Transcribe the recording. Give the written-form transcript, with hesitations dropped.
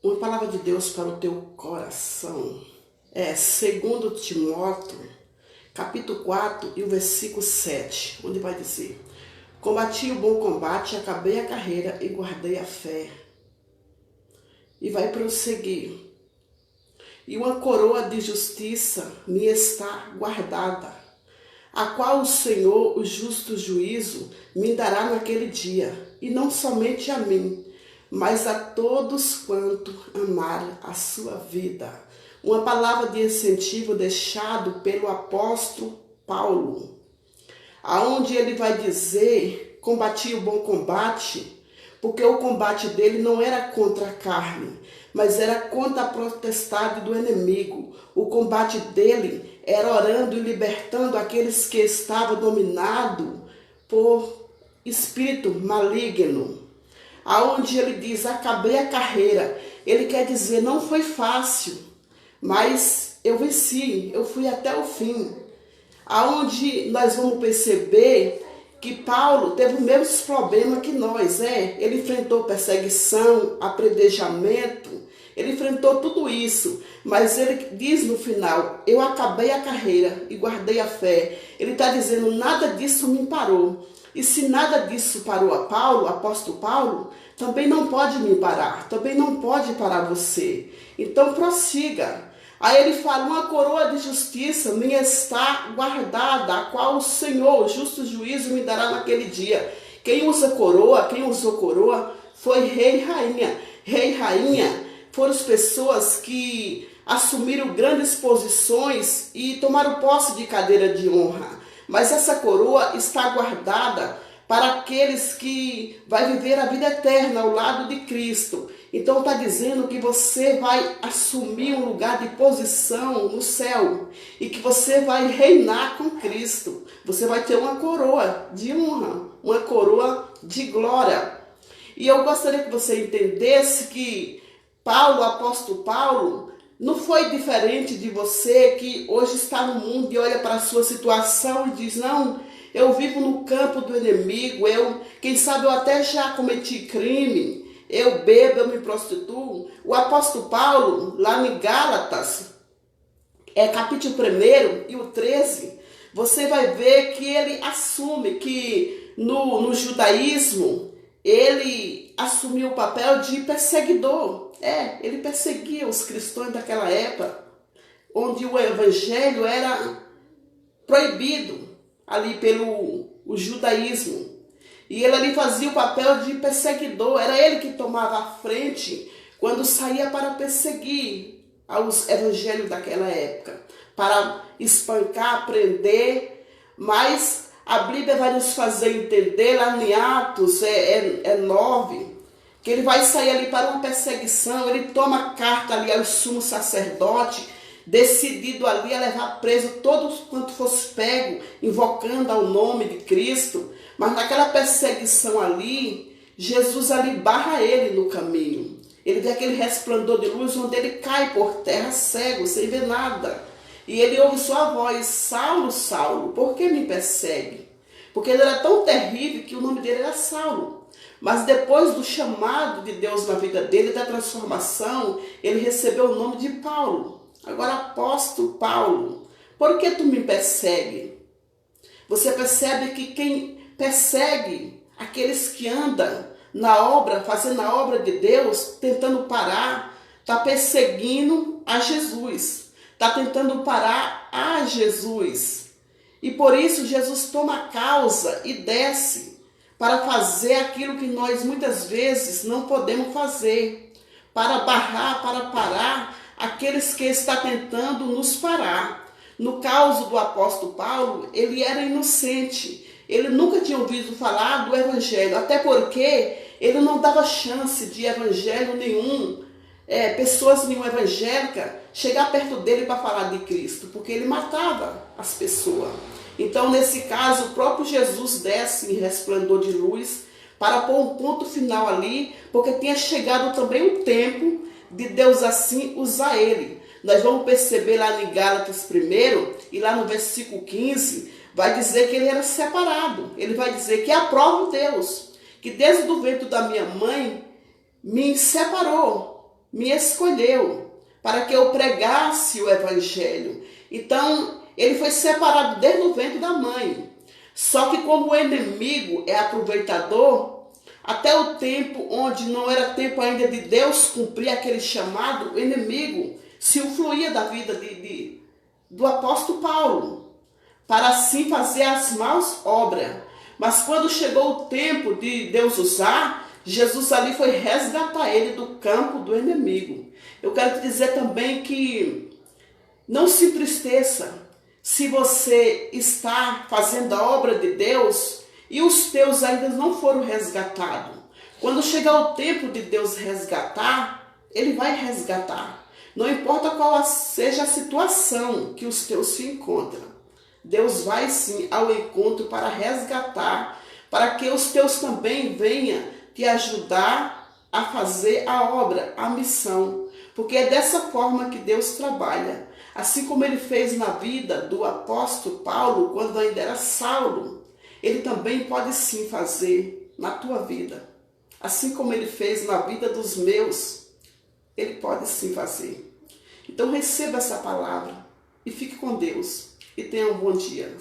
Uma palavra de Deus para o teu coração é 2 Timóteo, capítulo 4 e o versículo 7, onde vai dizer: combati o bom combate, acabei a carreira e guardei a fé. E vai prosseguir: e uma coroa de justiça me está guardada, a qual o Senhor, o justo juízo, me dará naquele dia, e não somente a mim, mas a todos quanto amarem a sua vida. Uma palavra de incentivo deixado pelo apóstolo Paulo, aonde ele vai dizer: combati o bom combate, porque o combate dele não era contra a carne, mas era contra a potestade do inimigo. O combate dele era orando e libertando aqueles que estavam dominados por espírito maligno. Aonde ele diz: acabei a carreira. Ele quer dizer, não foi fácil, mas eu venci, eu fui até o fim. Aonde nós vamos perceber que Paulo teve os mesmos problemas que nós, Ele enfrentou perseguição, apredejamento, ele enfrentou tudo isso, mas ele diz no final: eu acabei a carreira e guardei a fé. Ele está dizendo, nada disso me parou. E se nada disso parou a Paulo, apóstolo Paulo, também não pode me parar, também não pode parar você. Então prossiga. Aí ele fala: uma coroa de justiça me está guardada, a qual o Senhor, o justo juízo, me dará naquele dia. Quem usou coroa foi rei e rainha. Rei e rainha foram as pessoas que assumiram grandes posições e tomaram posse de cadeira de honra. Mas essa coroa está guardada para aqueles que vai viver a vida eterna ao lado de Cristo. Então está dizendo que você vai assumir um lugar de posição no céu e que você vai reinar com Cristo. Você vai ter uma coroa de honra, uma coroa de glória. E eu gostaria que você entendesse que Paulo, o apóstolo Paulo, não foi diferente de você que hoje está no mundo e olha para a sua situação e diz: não, eu vivo no campo do inimigo, quem sabe eu até já cometi crime, eu bebo, eu me prostituo. O apóstolo Paulo, lá em Gálatas, capítulo 1 e o 13, você vai ver que ele assume que no judaísmo, ele assumiu o papel de perseguidor. Ele perseguia os cristãos daquela época, onde o evangelho era proibido ali pelo judaísmo. E ele ali fazia o papel de perseguidor. Era ele que tomava a frente quando saía para perseguir aos evangelhos daquela época, para espancar, prender. Mas a Bíblia vai nos fazer entender lá em Atos 9, que ele vai sair ali para uma perseguição. Ele toma carta ali ao sumo sacerdote, decidido ali a levar preso todos quanto fosse pego, invocando ao nome de Cristo. Mas naquela perseguição ali, Jesus ali barra ele no caminho. Ele vê aquele resplandor de luz onde ele cai por terra cego, sem ver nada. E ele ouve sua voz: Saulo, Saulo, por que me persegue? Porque ele era tão terrível que o nome dele era Saulo. Mas depois do chamado de Deus na vida dele, da transformação, ele recebeu o nome de Paulo. Agora, apóstolo Paulo, por que tu me persegue? Você percebe que quem persegue aqueles que andam na obra, fazendo a obra de Deus, tentando parar, está perseguindo a Jesus, está tentando parar a Jesus. E por isso Jesus toma a causa e desce para fazer aquilo que nós muitas vezes não podemos fazer, para barrar, para parar aqueles que estão tentando nos parar. No caso do apóstolo Paulo, ele era inocente, ele nunca tinha ouvido falar do evangelho, até porque ele não dava chance de evangelho nenhum, pessoas nenhuma evangélica chegar perto dele para falar de Cristo, porque ele matava as pessoas. Então, nesse caso, o próprio Jesus desce em resplandor de luz para pôr um ponto final ali, porque tinha chegado também o tempo de Deus assim usar ele. Nós vamos perceber lá em Gálatas 1, e lá no versículo 15, vai dizer que ele era separado. Ele vai dizer que aprova Deus, que desde o ventre da minha mãe me separou, me escolheu para que eu pregasse o evangelho. Então, ele foi separado desde o ventre da mãe. Só que como o inimigo é aproveitador, até o tempo onde não era tempo ainda de Deus cumprir aquele chamado, o inimigo se influía da vida do apóstolo Paulo, para assim fazer as más obras. Mas quando chegou o tempo de Deus usar, Jesus ali foi resgatar ele do campo do inimigo. Eu quero te dizer também que não se entristeça se você está fazendo a obra de Deus e os teus ainda não foram resgatados. Quando chegar o tempo de Deus resgatar, Ele vai resgatar. Não importa qual seja a situação que os teus se encontram. Deus vai sim ao encontro para resgatar, para que os teus também venham te ajudar a fazer a obra, a missão. Porque é dessa forma que Deus trabalha. Assim como ele fez na vida do apóstolo Paulo, quando ainda era Saulo, ele também pode sim fazer na tua vida. Assim como ele fez na vida dos meus, ele pode sim fazer. Então receba essa palavra e fique com Deus e tenha um bom dia.